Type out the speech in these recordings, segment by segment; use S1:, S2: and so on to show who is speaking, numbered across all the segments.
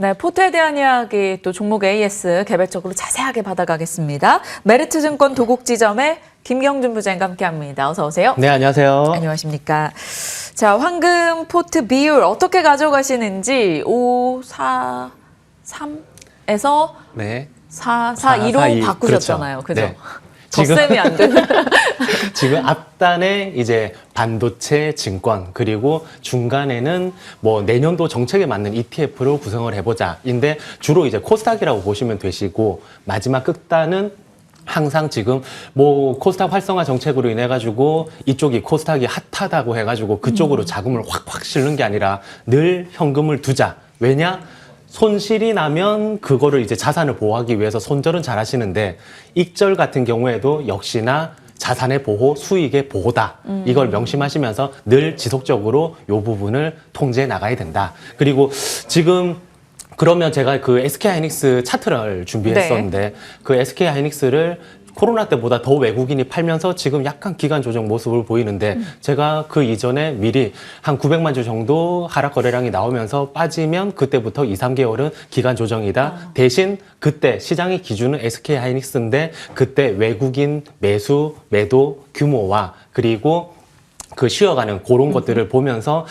S1: 네, 포트에 대한 이야기 또 종목 AS 개별적으로 자세하게 받아가겠습니다. 메리트증권 도곡지점의 김경준 부장과 함께합니다. 어서 오세요.
S2: 네, 안녕하세요.
S1: 안녕하십니까. 자, 황금 포트 비율 어떻게 가져가시는지 5, 4, 3에서
S2: 네.
S1: 4, 4, 2로 바꾸셨잖아요. 그죠?
S2: 네.
S1: 덧셈이 안 되는.
S2: 지금 앞단에 이제 반도체 증권, 그리고 중간에는 뭐 내년도 정책에 맞는 ETF로 구성을 해보자인데 주로 이제 코스닥이라고 보시면 되시고, 마지막 끝단은 항상 지금 뭐 코스닥 활성화 정책으로 인해 가지고 이쪽이 코스닥이 핫하다고 해가지고 그쪽으로 자금을 확 실는 게 아니라 늘 현금을 두자. 왜냐? 손실이 나면 그거를 이제 자산을 보호하기 위해서 손절은 잘 하시는데, 익절 같은 경우에도 역시나 자산의 보호, 수익의 보호다. 이걸 명심하시면서 늘 지속적으로 이 부분을 통제해 나가야 된다. 그리고 지금 그러면 제가 그 SK하이닉스 차트를 준비했었는데,
S1: 네.
S2: 그 SK하이닉스를 코로나 때보다 더 외국인이 팔면서 지금 약간 기간 조정 모습을 보이는데, 제가 그 이전에 미리 한 900만 주 정도 하락 거래량이 나오면서 빠지면 그때부터 2, 3개월은 기간 조정이다. 대신 그때 시장의 기준은 SK하이닉스인데 그때 외국인 매수, 매도 규모와 그리고 그 쉬어가는 그런 것들을 보면서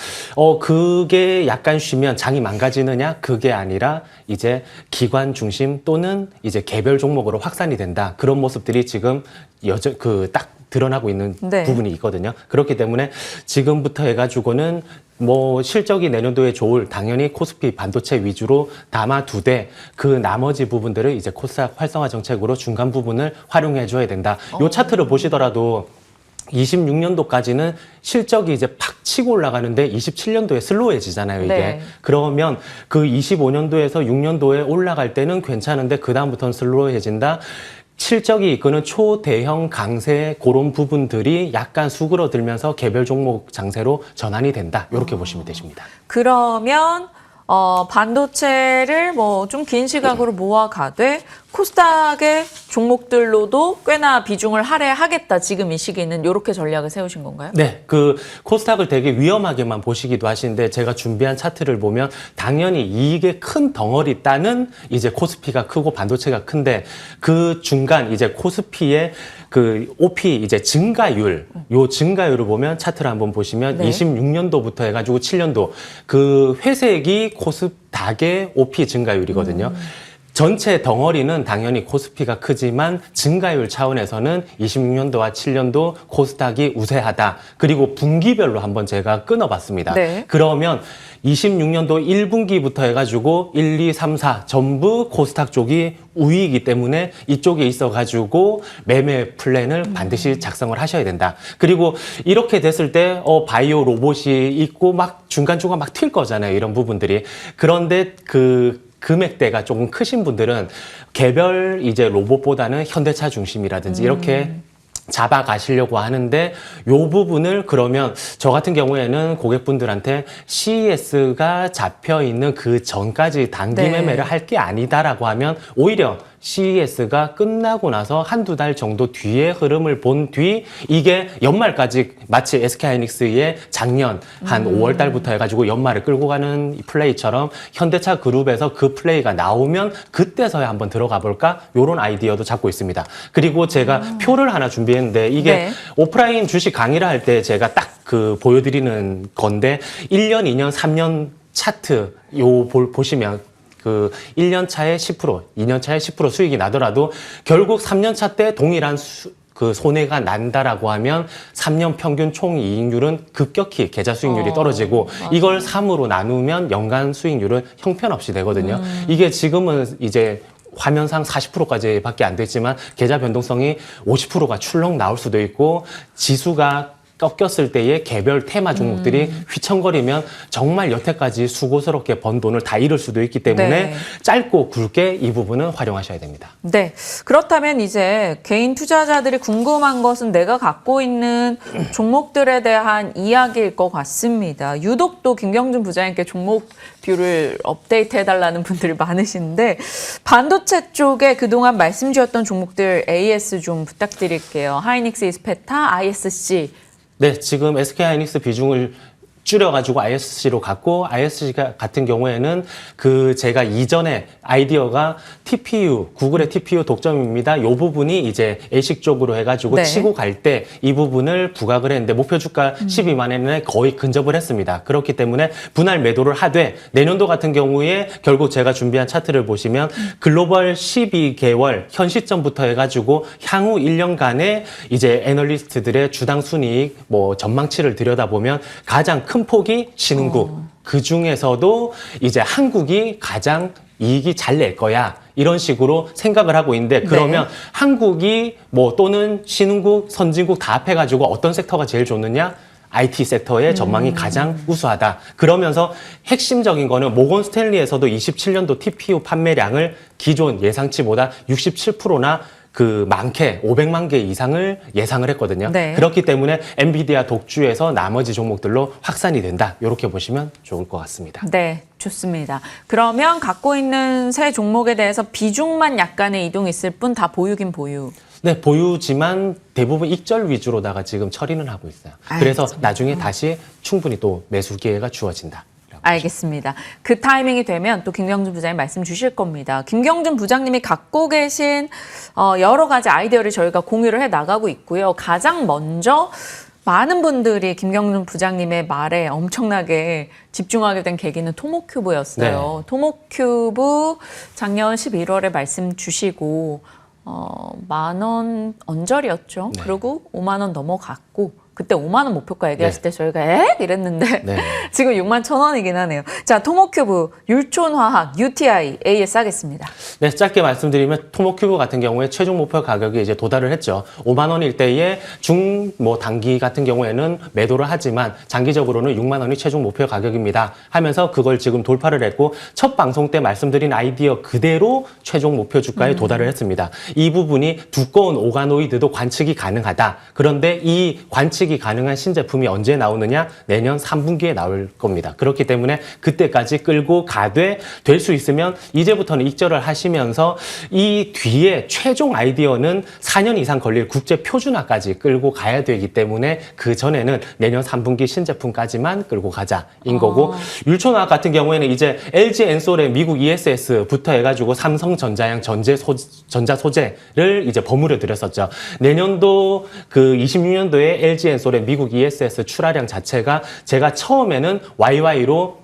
S2: 그게 약간 쉬면 장이 망가지느냐? 그게 아니라 이제 기관 중심 또는 이제 개별 종목으로 확산이 된다. 그런 모습들이 지금 딱 드러나고 있는
S1: 네.
S2: 부분이 있거든요. 그렇기 때문에 지금부터 해가지고는 뭐 실적이 내년도에 좋을 당연히 코스피 반도체 위주로 담아두되 그 나머지 부분들을 이제 코스닥 활성화 정책으로 중간 부분을 활용해 줘야 된다. 요 차트를 보시더라도 26년도까지는 실적이 이제 팍 치고 올라가는데 27년도에 슬로우해지잖아요, 이게.
S1: 네.
S2: 그러면 그 25년도에서 6년도에 올라갈 때는 괜찮은데 그다음부터는 슬로우해진다. 실적이 이끄는 초대형 강세 그런 부분들이 약간 수그러들면서 개별 종목 장세로 전환이 된다. 이렇게 보시면 되십니다.
S1: 그러면 반도체를 뭐 좀 긴 시각으로 모아가되 코스닥의 종목들로도 꽤나 비중을 할애하겠다. 지금 이 시기는 이렇게 전략을 세우신 건가요?
S2: 네, 그 코스닥을 되게 위험하게만 보시기도 하시는데, 제가 준비한 차트를 보면 당연히 이익의 큰 덩어리 따는 이제 코스피가 크고 반도체가 큰데, 그 중간 이제 코스피의 그 OP 이제 증가율, 요 증가율을 보면 차트를 한번 보시면
S1: 네.
S2: 26년도부터 해가지고 7년도 그 회색이 코스닥의 OP 증가율이거든요. 전체 덩어리는 당연히 코스피가 크지만 증가율 차원에서는 26년도와 7년도 코스닥이 우세하다. 그리고 분기별로 한번 제가 끊어봤습니다.
S1: 네.
S2: 그러면 26년도 1분기부터 해가지고 1, 2, 3, 4 전부 코스닥 쪽이 우위이기 때문에 이쪽에 있어가지고 매매 플랜을 반드시 작성을 하셔야 된다. 그리고 이렇게 됐을 때 바이오 로봇이 있고 막 중간중간 막 튈 거잖아요. 이런 부분들이. 그런데 그 금액대가 조금 크신 분들은 개별 이제 로봇보다는 현대차 중심이라든지 이렇게 잡아가시려고 하는데, 요 부분을 그러면 저 같은 경우에는 고객분들한테 CES가 잡혀 있는 그 전까지 단기
S1: 네.
S2: 매매를 할 게 아니다라고 하면 오히려 CES가 끝나고 나서 한두 달 정도 뒤에 흐름을 본 뒤 이게 연말까지 마치 SK하이닉스의 작년 한 5월 달부터 해가지고 연말을 끌고 가는 플레이처럼 현대차 그룹에서 그 플레이가 나오면 그때서야 한번 들어가 볼까? 요런 아이디어도 잡고 있습니다. 그리고 제가 표를 하나 준비했는데 이게
S1: 네.
S2: 오프라인 주식 강의를 할 때 제가 딱 그 보여드리는 건데 1년, 2년, 3년 차트 보시면 그 1년 차에 10%, 2년 차에 10% 수익이 나더라도 결국 3년 차 때 동일한 그 손해가 난다라고 하면 3년 평균 총 이익률은 급격히 계좌 수익률이 떨어지고, 이걸 3으로 나누면 연간 수익률은 형편없이 되거든요. 이게 지금은 이제 화면상 40%까지 밖에 안 됐지만 계좌 변동성이 50%가 출렁 나올 수도 있고, 지수가 꺾였을 때의 개별 테마 종목들이 휘청거리면 정말 여태까지 수고스럽게 번 돈을 다 잃을 수도 있기 때문에
S1: 네.
S2: 짧고 굵게 이 부분은 활용하셔야 됩니다.
S1: 네. 그렇다면 이제 개인 투자자들이 궁금한 것은 내가 갖고 있는 종목들에 대한 이야기일 것 같습니다. 유독 또 김경준 부장님께 종목뷰를 업데이트해달라는 분들이 많으신데, 반도체 쪽에 그동안 말씀 주셨던 종목들 AS 좀 부탁드릴게요. 하이닉스, 이스페타, ISC.
S2: 네, 지금 SK하이닉스 비중을 줄여가지고 ISC로 갔고, ISC 같은 경우에는 제가 이전에 아이디어가 TPU, 구글의 TPU 독점입니다. 이 부분이 이제 ASIC 쪽으로 해가지고
S1: 네.
S2: 치고 갈 때 이 부분을 부각을 했는데 목표 주가 12만 원에 거의 근접을 했습니다. 그렇기 때문에 분할 매도를 하되 내년도 같은 경우에 결국 제가 준비한 차트를 보시면 글로벌 12개월 현 시점부터 해가지고 향후 1년간의 이제 애널리스트들의 주당 순이익 뭐 전망치를 들여다보면 가장 큰 폭이 신흥국, 그 중에서도 이제 한국이 가장 이익이 잘 낼 거야. 이런 식으로 생각을 하고 있는데 그러면
S1: 네.
S2: 한국이 뭐 또는 신흥국, 선진국 다 합해가지고 어떤 섹터가 제일 좋느냐? IT 섹터의 전망이 가장 우수하다. 그러면서 핵심적인 거는 모건 스탠리에서도 27년도 TPU 판매량을 기존 예상치보다 67%나 많게 500만 개 이상을 예상을 했거든요.
S1: 네.
S2: 그렇기 때문에 엔비디아 독주에서 나머지 종목들로 확산이 된다. 이렇게 보시면 좋을 것 같습니다.
S1: 네, 좋습니다. 그러면 갖고 있는 세 종목에 대해서 비중만 약간의 이동이 있을 뿐 다 보유긴 보유.
S2: 네, 보유지만 대부분 익절 위주로다가 지금 처리는 하고 있어요. 그래서 나중에 다시 충분히 또 매수 기회가 주어진다.
S1: 알겠습니다. 그 타이밍이 되면 또 김경준 부장님 말씀 주실 겁니다. 김경준 부장님이 갖고 계신 여러 가지 아이디어를 저희가 공유를 해 나가고 있고요. 가장 먼저 많은 분들이 김경준 부장님의 말에 엄청나게 집중하게 된 계기는 토모큐브였어요.
S2: 네.
S1: 토모큐브 작년 11월에 말씀 주시고 10,000원 언저리였죠.
S2: 네.
S1: 그리고 50,000원 넘어갔고 그때 5만 원 목표가 얘기했을 때 저희가 에? 이랬는데
S2: 네.
S1: 지금 61,000원이긴 하네요. 자, 토모큐브, 율촌화학, UTI, AS 하겠습니다.
S2: 네, 짧게 말씀드리면 토모큐브 같은 경우에 최종 목표 가격이 이제 도달을 했죠. 5만 원일 때에 단기 같은 경우에는 매도를 하지만 장기적으로는 6만 원이 최종 목표 가격입니다. 하면서 그걸 지금 돌파를 했고 첫 방송 때 말씀드린 아이디어 그대로 최종 목표 주가에 도달을 했습니다. 이 부분이 두꺼운 오가노이드도 관측이 가능하다. 그런데 이 관측이 가능한 신제품이 언제 나오느냐? 내년 3분기에 나올 겁니다. 그렇기 때문에 그때까지 끌고 가되 될 수 있으면 이제부터는 익절을 하시면서 이 뒤에 최종 아이디어는 4년 이상 걸릴 국제 표준화까지 끌고 가야 되기 때문에 그 전에는 내년 3분기 신제품까지만 끌고 가자인 거고 율촌화학 같은 경우에는 이제 LG 엔솔의 미국 ESS부터 해가지고 삼성전자양 전자 소재를 이제 버무려 드렸었죠. 내년도 26년도에 LG 엔솔의 미국 ESS 출하량 자체가 제가 처음에는 YY로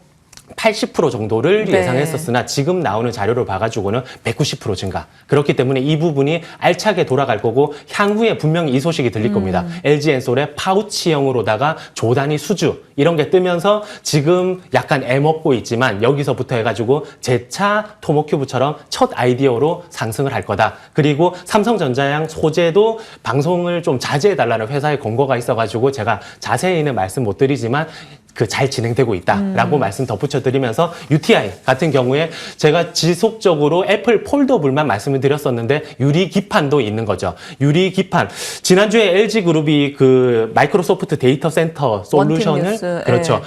S2: 80% 정도를
S1: 네.
S2: 예상했었으나 지금 나오는 자료를 봐가지고는 190% 증가. 그렇기 때문에 이 부분이 알차게 돌아갈 거고 향후에 분명히 이 소식이 들릴 겁니다. LG 엔솔의 파우치형으로다가 조단위 수주 이런 게 뜨면서 지금 약간 애먹고 있지만 여기서부터 해가지고 제차 토모큐브처럼 첫 아이디어로 상승을 할 거다. 그리고 삼성전자양 소재도 방송을 좀 자제해달라는 회사의 권고가 있어가지고 제가 자세히는 말씀 못 드리지만 잘 진행되고 있다라고 말씀 덧붙여드리면서 UTI 같은 경우에 제가 지속적으로 애플 폴더블만 말씀을 드렸었는데 유리 기판도 있는 거죠. 유리 기판. 지난주에 LG그룹이 마이크로소프트 데이터 센터 솔루션을
S1: 원팀뉴스,
S2: 그렇죠.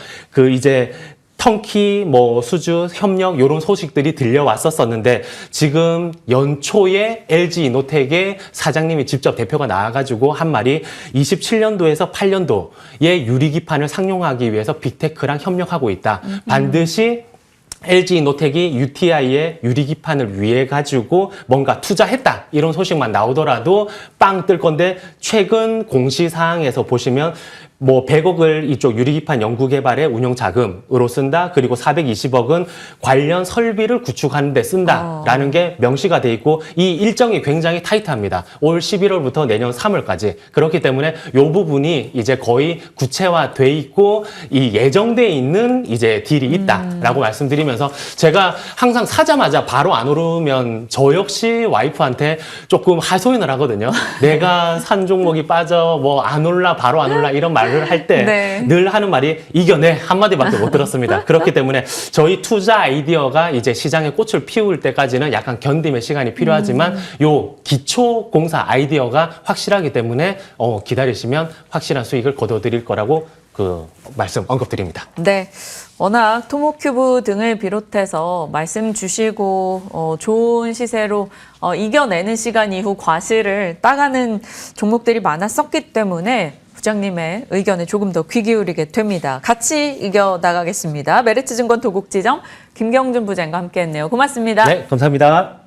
S2: 이제 터키, 수주, 협력 이런 소식들이 들려왔었었는데 지금 연초에 LG 이노텍의 사장님이 직접 대표가 나와가지고 한 말이 27년도에서 8년도에 유리기판을 상용하기 위해서 빅테크랑 협력하고 있다. 반드시 LG 이노텍이 UTI의 유리기판을 위해 가지고 뭔가 투자했다 이런 소식만 나오더라도 빵 뜰 건데 최근 공시사항에서 보시면 100억을 이쪽 유리기판 연구개발에 운용자금으로 쓴다. 그리고 420억은 관련 설비를 구축하는 데 쓴다라는 게 명시가 돼 있고 이 일정이 굉장히 타이트합니다. 올 11월부터 내년 3월까지. 그렇기 때문에 이 부분이 이제 거의 구체화돼 있고 이 예정돼 있는 이제 딜이 있다라고 말씀드리면서 제가 항상 사자마자 바로 안 오르면 저 역시 와이프한테 조금 하소연을 하거든요. 내가 산 종목이 빠져 안 올라 바로 안 올라 이런 말 할 때 늘
S1: 네.
S2: 하는 말이 이겨내 한마디밖에 못 들었습니다. 그렇기 때문에 저희 투자 아이디어가 이제 시장에 꽃을 피울 때까지는 약간 견딤의 시간이 필요하지만 요 기초 공사 아이디어가 확실하기 때문에 기다리시면 확실한 수익을 거둬드릴 거라고 말씀 언급드립니다.
S1: 네. 워낙 토모큐브 등을 비롯해서 말씀 주시고 좋은 시세로 이겨내는 시간 이후 과실을 따가는 종목들이 많았었기 때문에 부장님의 의견에 조금 더 귀 기울이게 됩니다. 같이 이겨나가겠습니다. 메리츠증권 도곡지점 김경준 부장과 함께했네요. 고맙습니다.
S2: 네, 감사합니다.